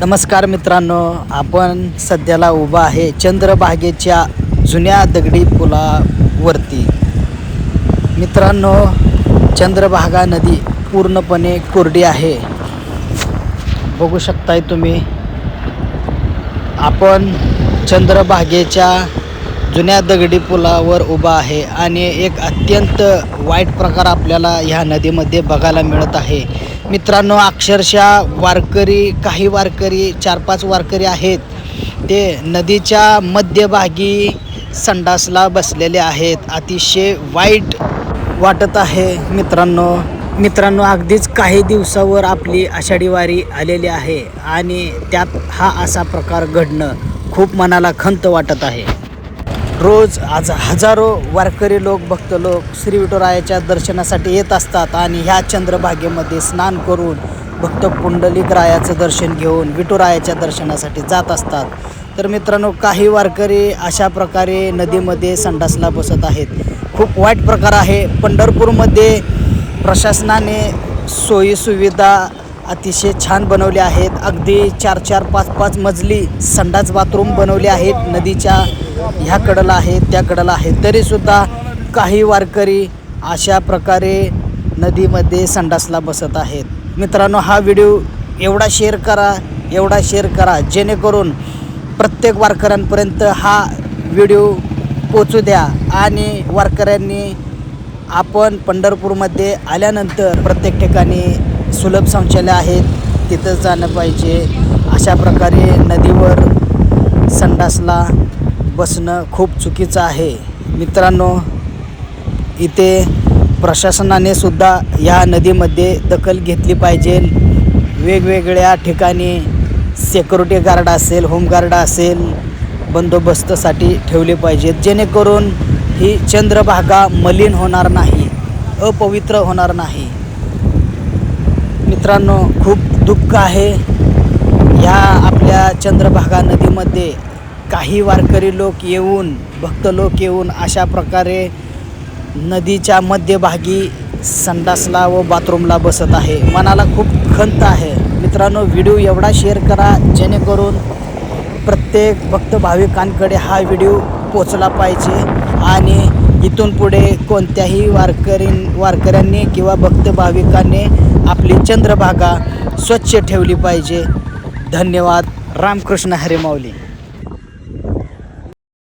नमस्कार मित्रांनो, आपण सध्याला उभा आहे चंद्रभागेच्या जुन्या दगडी पुलावरती। मित्रांनो, चंद्रभागा नदी पूर्णपणे कोरडी आहे, बघू शकताय तुम्ही। आपण चंद्रभागेच्या जुन्या दगडी पुलावर उभा आहे आणि एक अत्यंत वाईट प्रकार आपल्याला ह्या नदीमध्ये बघायला मिळत आहे। मित्रांनो, अक्षरशः काही वारकरी 4-5 वारकरी आहेत, ते नदीच्या मध्यभागी संडासला बसलेले आहेत। अतिशय वाईट वाटत आहे मित्रांनो, अगदीच काही दिवसावर आपली आषाढी वारी आलेली आहे आणि त्यात हा असा प्रकार घडणं खूप मनाला खंत वाटत आहे। रोज आज हजारो वारकरी भक्त लोक श्री विठुरायाच्या दर्शनासाठी येत असतात आणि ह्या चंद्रभागेमध्ये स्नान करून भक्त पुंडलिक रायाचं दर्शन घेऊन विठुरायाच्या दर्शनासाठी जात असतात। तर मित्रांनो, काही वारकरी अशा प्रकारे नदीमध्ये संडासला बसत आहेत। खूप वाईट प्रकार आहे। पंढरपूरमध्ये प्रशासनाने सोयीसुविधा अतिशय छान बनवले आहेत। अगदी 4-4, 5-5 मजली संडास बाथरूम बनवले आहेत। नदीच्या ह्या कडेला आहेत, त्या कडेला आहेत, तरीसुद्धा काही वारकरी अशा प्रकारे नदीमध्ये संडासला बसत आहेत। मित्रांनो, हा व्हिडिओ एवढा शेअर करा जेणेकरून प्रत्येक वारकऱ्यांपर्यंत हा व्हिडिओ पोचू द्या आणि वारकऱ्यांनी आपण पंढरपूरमध्ये आल्यानंतर प्रत्येक ठिकाणी सुलभ शौचालय आहेत, तिथं जाणं पाहिजे। अशा प्रकारे नदीवर संडासला बसणं खूप चुकीचं आहे। मित्रांनो, इथे प्रशासनाने सुद्धा या नदीमध्ये दखल घेतली पाहिजे। वेगवेगळ्या ठिकाणी सिक्युरिटी गार्ड असेल, होमगार्ड असेल, बंदोबस्तासाठी ठेवले पाहिजेत, जेणेकरून ही चंद्रभागा मलिन होणार नाही, अपवित्र होणार नाही। मित्रांनो, खूप दुःख आहे। या आपल्या चंद्रभागा नदीमध्ये काही वारकरी भक्त लोक येऊन अशा प्रकारे नदीच्या मध्यभागी संडासला व बाथरूमला बसत आहे। मनाला खूप खंत आहे। मित्रांनो, व्हिडिओ एवढा शेअर करा जेणेकरून प्रत्येक भक्त भाविकांकडे हा व्हिडिओ पोचला पाहिजे आणि इथून पुढे कोणत्याही वारकऱ्यांनी किंवा भक्त भाविकांनी आपली चंद्रभागा स्वच्छ ठेवली पाहिजे। धन्यवाद। रामकृष्ण हरी माऊली।